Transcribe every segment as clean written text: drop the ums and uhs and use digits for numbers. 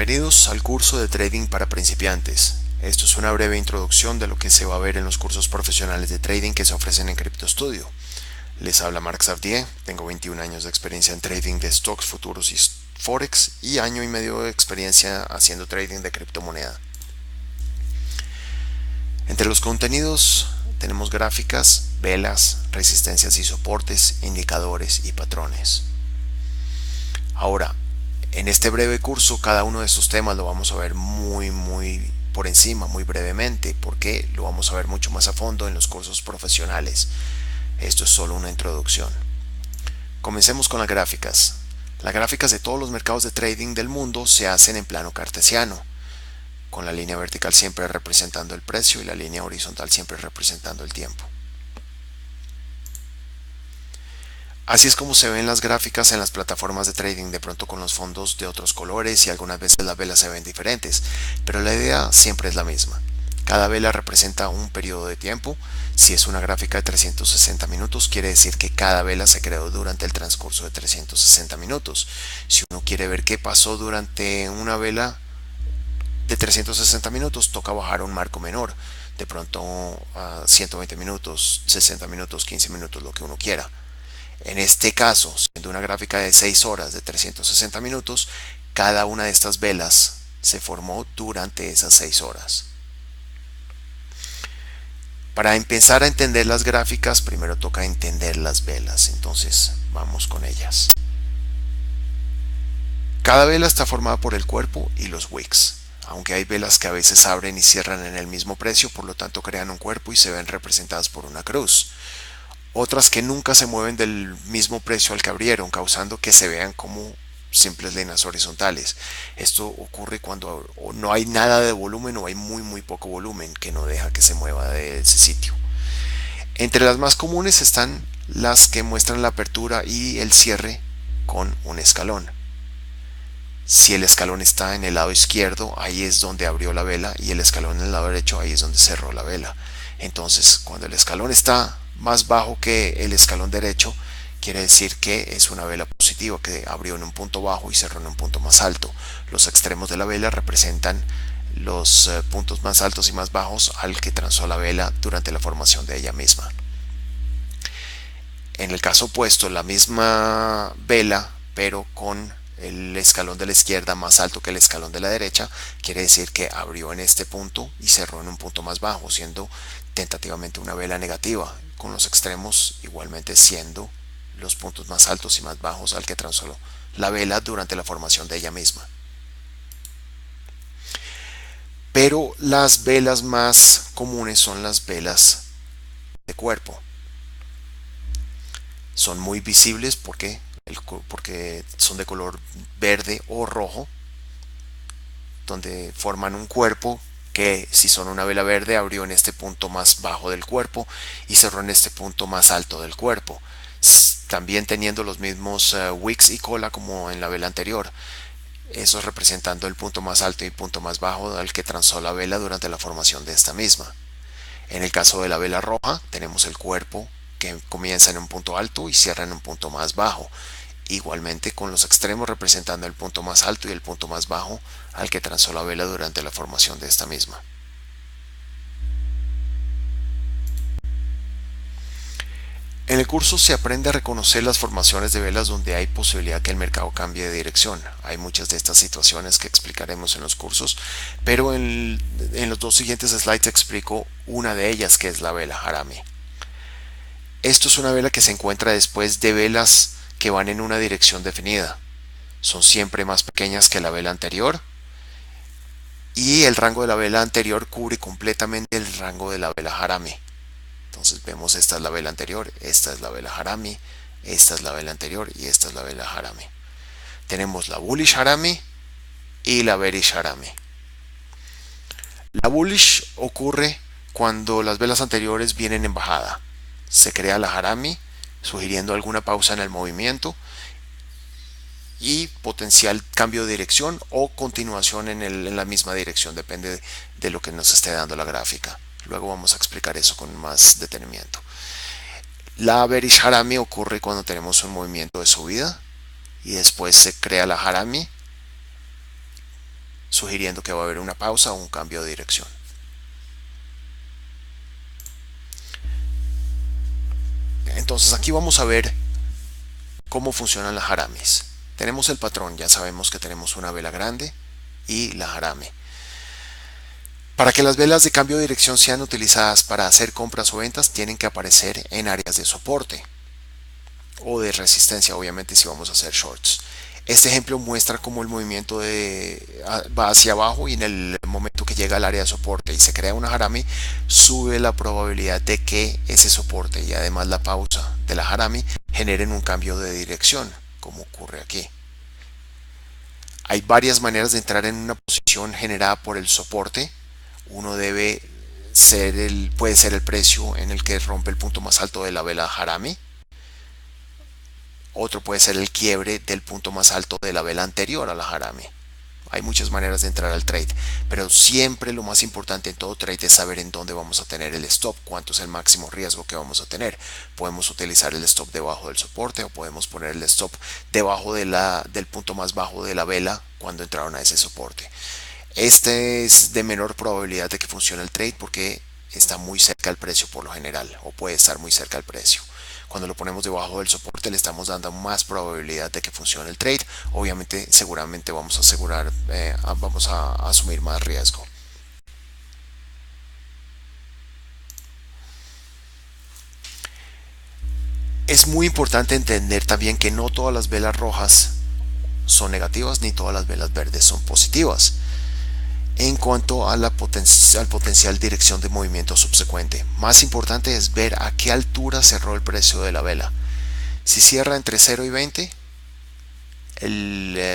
Bienvenidos al curso de trading para principiantes. Esto es una breve introducción de lo que se va a ver en los cursos profesionales de trading que se ofrecen en CryptoStudio. Les habla Marc Sardier, tengo 21 años de experiencia en trading de stocks, futuros y forex y año y medio de experiencia haciendo trading de criptomoneda. Entre los contenidos tenemos gráficas, velas, resistencias y soportes, indicadores y patrones. Ahora, en este breve curso, cada uno de estos temas lo vamos a ver muy por encima, muy brevemente, porque lo vamos a ver mucho más a fondo en los cursos profesionales. Esto es solo una introducción. Comencemos con las gráficas. Las gráficas de todos los mercados de trading del mundo se hacen en plano cartesiano, con la línea vertical siempre representando el precio y la línea horizontal siempre representando el tiempo. Así es como se ven las gráficas en las plataformas de trading, de pronto con los fondos de otros colores y algunas veces las velas se ven diferentes, pero la idea siempre es la misma. Cada vela representa un periodo de tiempo. Si es una gráfica de 360 minutos, quiere decir que cada vela se creó durante el transcurso de 360 minutos. Si uno quiere ver qué pasó durante una vela de 360 minutos, toca bajar a un marco menor, de pronto a 120 minutos, 60 minutos, 15 minutos, lo que uno quiera. En este caso, siendo una gráfica de 6 horas de 360 minutos, cada una de estas velas se formó durante esas 6 horas. Para empezar a entender las gráficas, primero toca entender las velas. Entonces, vamos con ellas. Cada vela está formada por el cuerpo y los wicks. Aunque hay velas que a veces abren y cierran en el mismo precio, por lo tanto crean un cuerpo y se ven representadas por una cruz. Otras que nunca se mueven del mismo precio al que abrieron, causando que se vean como simples líneas horizontales. Esto ocurre cuando no hay nada de volumen o hay muy poco volumen que no deja que se mueva de ese sitio. Entre las más comunes están las que muestran la apertura y el cierre con un escalón. Si el escalón está en el lado izquierdo, ahí es donde abrió la vela, y el escalón en el lado derecho, ahí es donde cerró la vela. Entonces, cuando el escalón está más bajo que el escalón derecho, quiere decir que es una vela positiva, que abrió en un punto bajo y cerró en un punto más alto. Los extremos de la vela representan los puntos más altos y más bajos al que transó la vela durante la formación de ella misma. En el caso opuesto, la misma vela, pero con el escalón de la izquierda más alto que el escalón de la derecha, quiere decir que abrió en este punto y cerró en un punto más bajo, siendo tentativamente una vela negativa, con los extremos igualmente siendo los puntos más altos y más bajos al que transó la vela durante la formación de ella misma. Pero las velas más comunes son las velas de cuerpo. Son muy visibles porque son de color verde o rojo, donde forman un cuerpo que, si son una vela verde, abrió en este punto más bajo del cuerpo y cerró en este punto más alto del cuerpo, también teniendo los mismos wicks y cola como en la vela anterior, eso representando el punto más alto y punto más bajo al que transó la vela durante la formación de esta misma. En el caso de la vela roja, tenemos el cuerpo que comienza en un punto alto y cierra en un punto más bajo, igualmente con los extremos representando el punto más alto y el punto más bajo al que transó la vela durante la formación de esta misma. En el curso se aprende a reconocer las formaciones de velas donde hay posibilidad que el mercado cambie de dirección. Hay muchas de estas situaciones que explicaremos en los cursos, pero en los dos siguientes slides explico una de ellas, que es la vela Harami. Esto es una vela que se encuentra después de velas que van en una dirección definida. Son siempre más pequeñas que la vela anterior, y el rango de la vela anterior cubre completamente el rango de la vela Harami. Entonces vemos, esta es la vela anterior, esta es la vela Harami, esta es la vela anterior y esta es la vela Harami. Tenemos la bullish Harami y la bearish Harami. La bullish ocurre cuando las velas anteriores vienen en bajada. Se crea la Harami, sugiriendo alguna pausa en el movimiento y potencial cambio de dirección o continuación en la misma dirección, depende de lo que nos esté dando la gráfica. Luego vamos a explicar eso con más detenimiento. La bearish Harami ocurre cuando tenemos un movimiento de subida y después se crea la Harami sugiriendo que va a haber una pausa o un cambio de dirección. Entonces aquí vamos a ver cómo funcionan las haramis. Tenemos el patrón, ya sabemos que tenemos una vela grande y la harami. Para que las velas de cambio de dirección sean utilizadas para hacer compras o ventas, tienen que aparecer en áreas de soporte o de resistencia, obviamente si vamos a hacer shorts. Este ejemplo muestra cómo el movimiento va hacia abajo y en el momento que llega al área de soporte y se crea una harami, sube la probabilidad de que ese soporte y además la pausa de la harami generen un cambio de dirección, como ocurre aquí. Hay varias maneras de entrar en una posición generada por el soporte. Uno puede ser el precio en el que rompe el punto más alto de la vela harami. Otro puede ser el quiebre del punto más alto de la vela anterior a la harami. Hay muchas maneras de entrar al trade, pero siempre lo más importante en todo trade es saber en dónde vamos a tener el stop, cuánto es el máximo riesgo que vamos a tener. Podemos utilizar el stop debajo del soporte o podemos poner el stop debajo del punto más bajo de la vela cuando entraron a ese soporte. Este es de menor probabilidad de que funcione el trade porque está muy cerca al precio por lo general, o puede estar muy cerca al precio. Cuando lo ponemos debajo del soporte le estamos dando más probabilidad de que funcione el trade. Obviamente, seguramente vamos a asumir más riesgo. Es muy importante entender también que no todas las velas rojas son negativas ni todas las velas verdes son positivas en cuanto a la al potencial dirección de movimiento subsecuente. Más importante es ver a qué altura cerró el precio de la vela. Si cierra entre 0 y 20,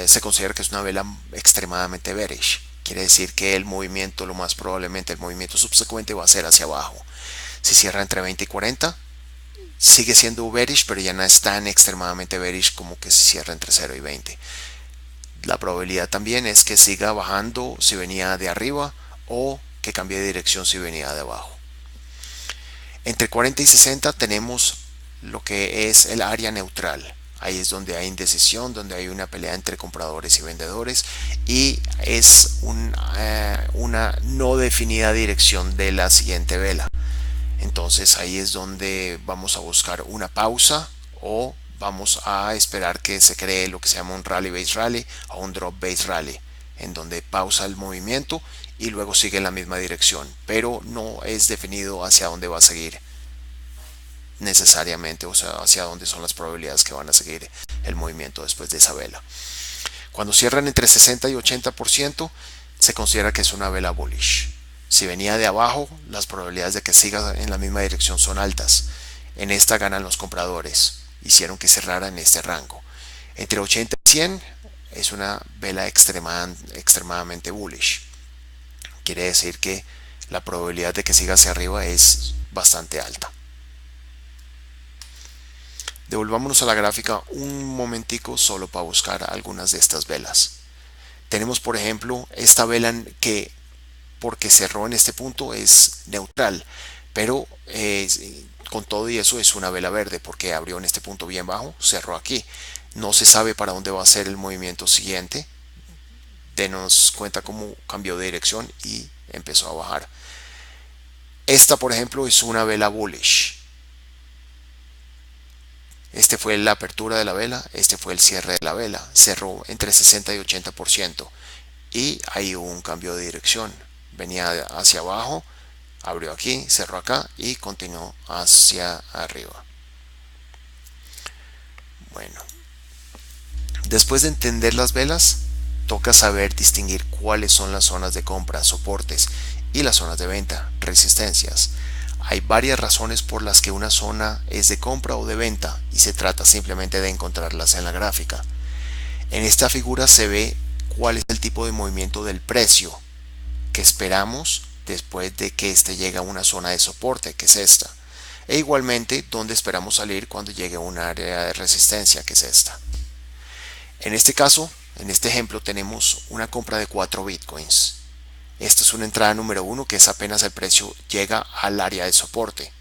se considera que es una vela extremadamente bearish. Quiere decir que el movimiento, lo más probablemente el movimiento subsecuente va a ser hacia abajo. Si cierra entre 20 y 40, sigue siendo bearish, pero ya no es tan extremadamente bearish como que si cierra entre 0 y 20. La probabilidad también es que siga bajando si venía de arriba o que cambie de dirección si venía de abajo. Entre 40 y 60 tenemos lo que es el área neutral. Ahí es donde hay indecisión, donde hay una pelea entre compradores y vendedores y es una no definida dirección de la siguiente vela. Entonces ahí es donde vamos a buscar una pausa o vamos a esperar que se cree lo que se llama un rally base rally o un drop base rally, en donde pausa el movimiento y luego sigue en la misma dirección, pero no es definido hacia dónde va a seguir necesariamente, o sea, hacia dónde son las probabilidades que van a seguir el movimiento después de esa vela. Cuando cierran entre 60 y 80%, se considera que es una vela bullish. Si venía de abajo, las probabilidades de que siga en la misma dirección son altas. En esta ganan los compradores. Hicieron que cerrara en este rango. Entre 80 y 100 es una vela extremadamente bullish. Quiere decir que la probabilidad de que siga hacia arriba es bastante alta. Devolvámonos a la gráfica un momentico solo para buscar algunas de estas velas. Tenemos por ejemplo esta vela que porque cerró en este punto es neutral, pero con todo y eso es una vela verde porque abrió en este punto bien bajo, cerró aquí. No se sabe para dónde va a ser el movimiento siguiente. Denos cuenta cómo cambió de dirección y empezó a bajar. Esta por ejemplo es una vela bullish. Este fue la apertura de la vela, este fue el cierre de la vela. Cerró entre 60 y 80% y ahí hubo un cambio de dirección. Venía hacia abajo, abrió aquí, cerró acá y continuó hacia arriba. Bueno, después de entender las velas, toca saber distinguir cuáles son las zonas de compra, soportes y las zonas de venta, resistencias. Hay varias razones por las que una zona es de compra o de venta y se trata simplemente de encontrarlas en la gráfica. En esta figura se ve cuál es el tipo de movimiento del precio que esperamos después de que este llegue a una zona de soporte, que es esta. E igualmente donde esperamos salir cuando llegue a un área de resistencia, que es esta. En este caso, en este ejemplo tenemos una compra de 4 bitcoins. Esta es una entrada número 1 que es apenas el precio llega al área de soporte.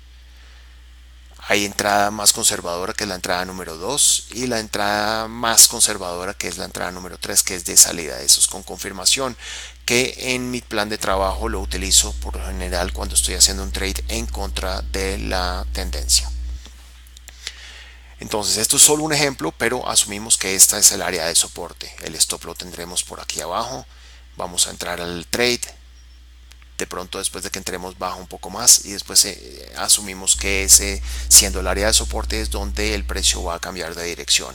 Hay entrada más conservadora, que es la entrada número 2, y la entrada más conservadora, que es la entrada número 3, que es de salida. Eso es con confirmación, que en mi plan de trabajo lo utilizo por lo general cuando estoy haciendo un trade en contra de la tendencia. Entonces esto es solo un ejemplo, pero asumimos que esta es el área de soporte. El stop lo tendremos por aquí abajo. Vamos a entrar al trade. De pronto, después de que entremos, baja un poco más y después asumimos que ese, siendo el área de soporte, es donde el precio va a cambiar de dirección.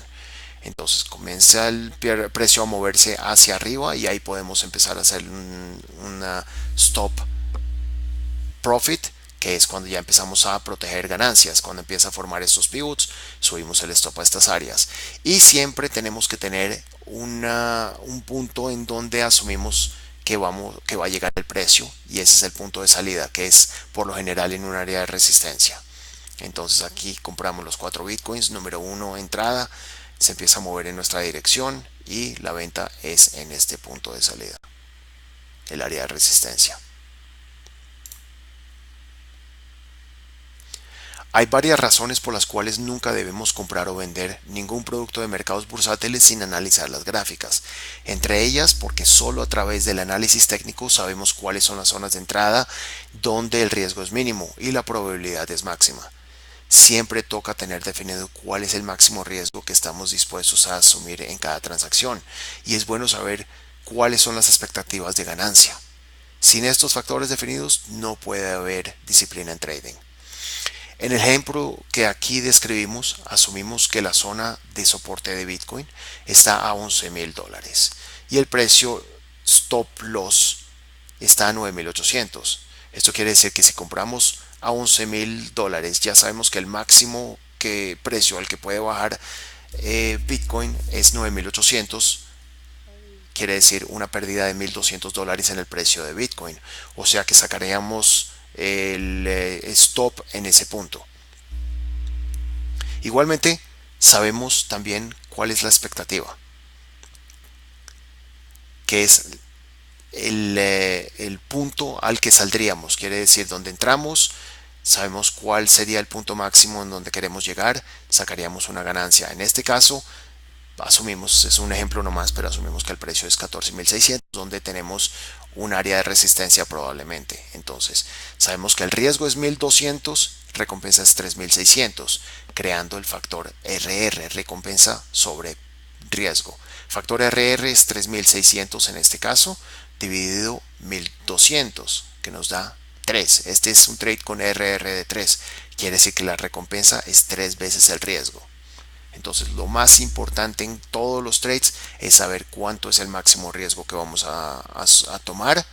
Entonces comienza el precio a moverse hacia arriba y ahí podemos empezar a hacer una stop profit, que es cuando ya empezamos a proteger ganancias. Cuando empieza a formar estos pivots, subimos el stop a estas áreas. Y siempre tenemos que tener un punto en donde asumimos que va a llegar el precio, y ese es el punto de salida, que es por lo general en un área de resistencia. Entonces aquí compramos los 4 bitcoins, número 1 entrada, se empieza a mover en nuestra dirección y la venta es en este punto de salida, el área de resistencia. Hay varias razones por las cuales nunca debemos comprar o vender ningún producto de mercados bursátiles sin analizar las gráficas. Entre ellas, porque solo a través del análisis técnico sabemos cuáles son las zonas de entrada donde el riesgo es mínimo y la probabilidad es máxima. Siempre toca tener definido cuál es el máximo riesgo que estamos dispuestos a asumir en cada transacción, y es bueno saber cuáles son las expectativas de ganancia. Sin estos factores definidos no puede haber disciplina en trading. En el ejemplo que aquí describimos, asumimos que la zona de soporte de Bitcoin está a $11,000 y el precio stop loss está a 9,800. Esto quiere decir que si compramos a $11,000, ya sabemos que el máximo precio al que puede bajar Bitcoin es 9,800. Quiere decir una pérdida de $1,200 en el precio de Bitcoin. O sea que sacaríamos el stop en ese punto. Igualmente, sabemos también cuál es la expectativa, que es el punto al que saldríamos. Quiere decir, donde entramos, sabemos cuál sería el punto máximo en donde queremos llegar, sacaríamos una ganancia. En este caso, asumimos, es un ejemplo nomás, pero asumimos que el precio es 14,600, donde tenemos un área de resistencia probablemente. Entonces, sabemos que el riesgo es 1,200, recompensa es 3,600, creando el factor RR, recompensa sobre riesgo. Factor RR es 3,600 en este caso, dividido 1,200, que nos da 3. Este es un trade con RR de 3. Quiere decir que la recompensa es 3 veces el riesgo. Entonces lo más importante en todos los trades es saber cuánto es el máximo riesgo que vamos a tomar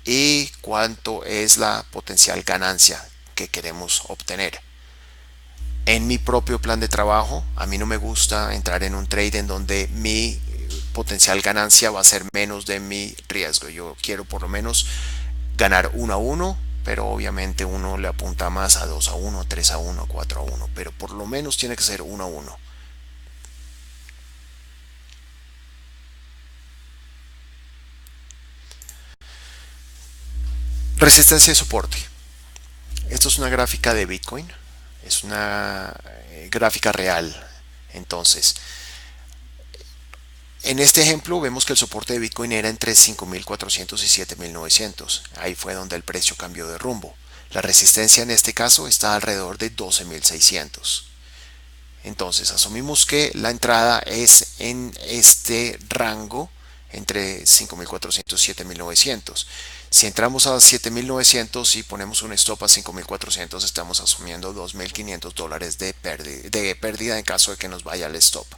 y cuánto es la potencial ganancia que queremos obtener. En mi propio plan de trabajo, a mí no me gusta entrar en un trade en donde mi potencial ganancia va a ser menos de mi riesgo. Yo quiero por lo menos ganar 1-1, pero obviamente uno le apunta más a 2-1, 3-1, 4-1, pero por lo menos tiene que ser 1-1. Resistencia y soporte. Esto es una gráfica de Bitcoin, es una gráfica real. Entonces, en este ejemplo vemos que el soporte de Bitcoin era entre 5,400 y 7,900. Ahí fue donde el precio cambió de rumbo. La resistencia en este caso está alrededor de 12,600. Entonces asumimos que la entrada es en este rango entre 5,400 y 7,900. Si entramos a 7,900 y ponemos un stop a 5,400, estamos asumiendo $2,500 de pérdida en caso de que nos vaya el stop.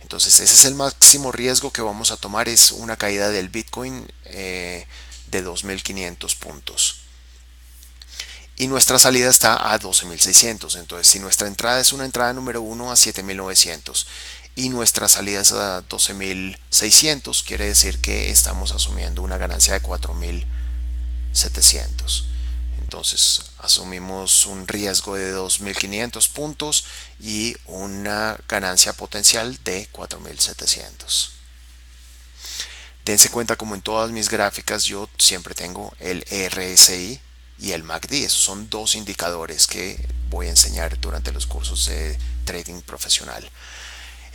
Entonces ese es el máximo riesgo que vamos a tomar, es una caída del Bitcoin de 2,500 puntos. Y nuestra salida está a 12,600. Entonces, si nuestra entrada es una entrada número 1 a 7,900 y nuestra salida es a 12,600, quiere decir que estamos asumiendo una ganancia de 4,700. Entonces, asumimos un riesgo de 2,500 puntos y una ganancia potencial de 4,700. Dense cuenta, como en todas mis gráficas, yo siempre tengo el RSI, y el MACD. Esos son dos indicadores que voy a enseñar durante los cursos de trading profesional.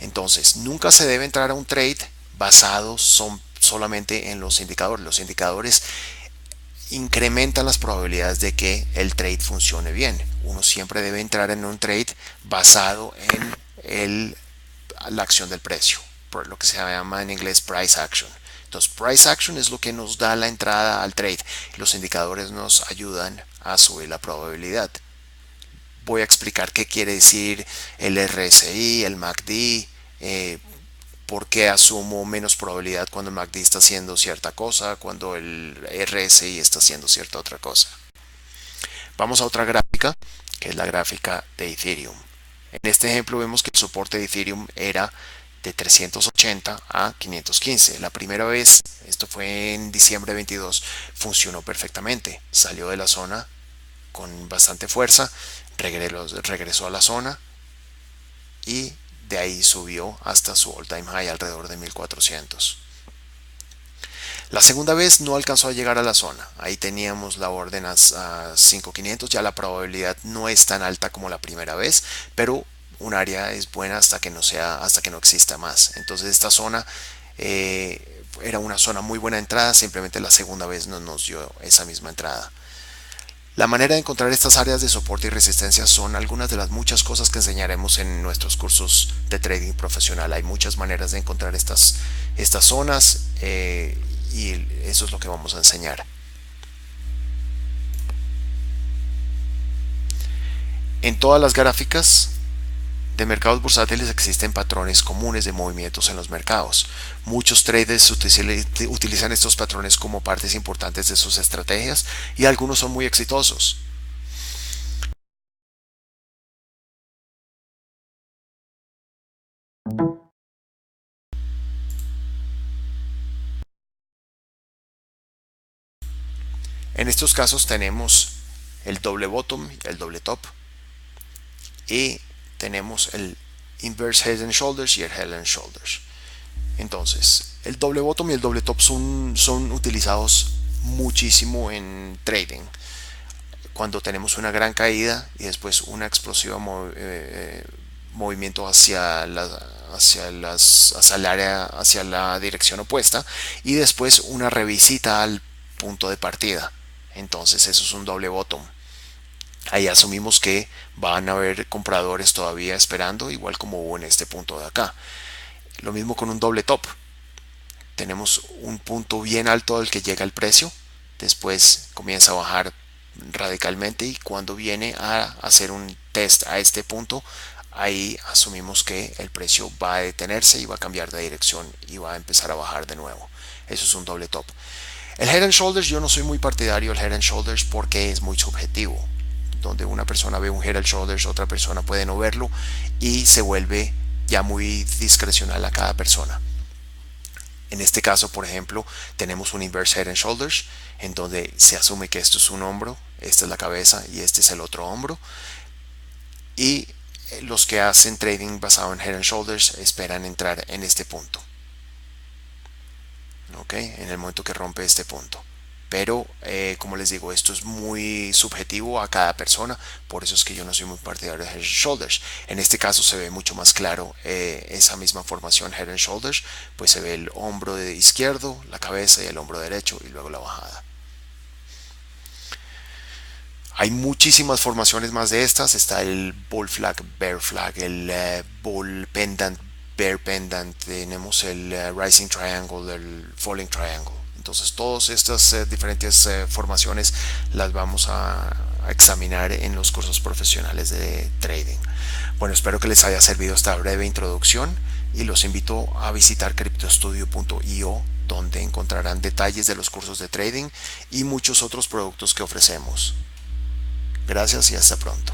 Entonces, nunca se debe entrar a un trade basado solamente en los indicadores. Los indicadores incrementan las probabilidades de que el trade funcione bien. Uno siempre debe entrar en un trade basado en la acción del precio, por lo que se llama en inglés price action. Entonces, price action es lo que nos da la entrada al trade. Los indicadores nos ayudan a subir la probabilidad. Voy a explicar qué quiere decir el RSI, el MACD, por qué asumo menos probabilidad cuando el MACD está haciendo cierta cosa, cuando el RSI está haciendo cierta otra cosa. Vamos a otra gráfica, que es la gráfica de Ethereum. En este ejemplo vemos que el soporte de Ethereum era de 380 a 515. La primera vez, esto fue en diciembre 22, funcionó perfectamente. Salió de la zona con bastante fuerza, regresó a la zona y de ahí subió hasta su all time high alrededor de 1400. La segunda vez no alcanzó a llegar a la zona. Ahí teníamos la orden a 5500. Ya la probabilidad no es tan alta como la primera vez, pero un área es buena hasta que no exista más. Entonces esta zona era una zona muy buena de entrada. Simplemente la segunda vez no nos dio esa misma entrada. La manera de encontrar estas áreas de soporte y resistencia son algunas de las muchas cosas que enseñaremos en nuestros cursos de trading profesional. Hay muchas maneras de encontrar estas zonas y eso es lo que vamos a enseñar. En todas las gráficas de mercados bursátiles existen patrones comunes de movimientos en los mercados. Muchos traders utilizan estos patrones como partes importantes de sus estrategias y algunos son muy exitosos. En estos casos tenemos el doble bottom y el doble top y tenemos el inverse head and shoulders y el head and shoulders. Entonces, el doble bottom y el doble top son utilizados muchísimo en trading. Cuando tenemos una gran caída y después una explosiva movimiento hacia la dirección opuesta y después una revisita al punto de partida. Entonces eso es un doble bottom. Ahí asumimos que van a haber compradores todavía esperando, igual como hubo en este punto de acá. Lo mismo con un doble top. Tenemos un punto bien alto al que llega el precio, después comienza a bajar radicalmente y cuando viene a hacer un test a este punto, ahí asumimos que el precio va a detenerse y va a cambiar de dirección y va a empezar a bajar de nuevo. Eso es un doble top. El head and shoulders, yo no soy muy partidario del head and shoulders porque es muy subjetivo. Donde una persona ve un head and shoulders, otra persona puede no verlo y se vuelve ya muy discrecional a cada persona. En este caso, por ejemplo, tenemos un inverse head and shoulders en donde se asume que esto es un hombro, esta es la cabeza y este es el otro hombro. Y los que hacen trading basado en head and shoulders esperan entrar en este punto. ¿Ok? En el momento que rompe este punto. Pero como les digo, esto es muy subjetivo a cada persona, por eso es que yo no soy muy partidario de head and shoulders. En este caso se ve mucho más claro esa misma formación head and shoulders, pues se ve el hombro izquierdo, la cabeza y el hombro derecho y luego la bajada. Hay muchísimas formaciones más de estas. Está el bull flag, bear flag, el bull pendant, bear pendant, tenemos el rising triangle, el falling triangle. Entonces todas estas diferentes formaciones las vamos a examinar en los cursos profesionales de trading. Bueno, espero que les haya servido esta breve introducción y los invito a visitar cryptostudio.io, donde encontrarán detalles de los cursos de trading y muchos otros productos que ofrecemos. Gracias y hasta pronto.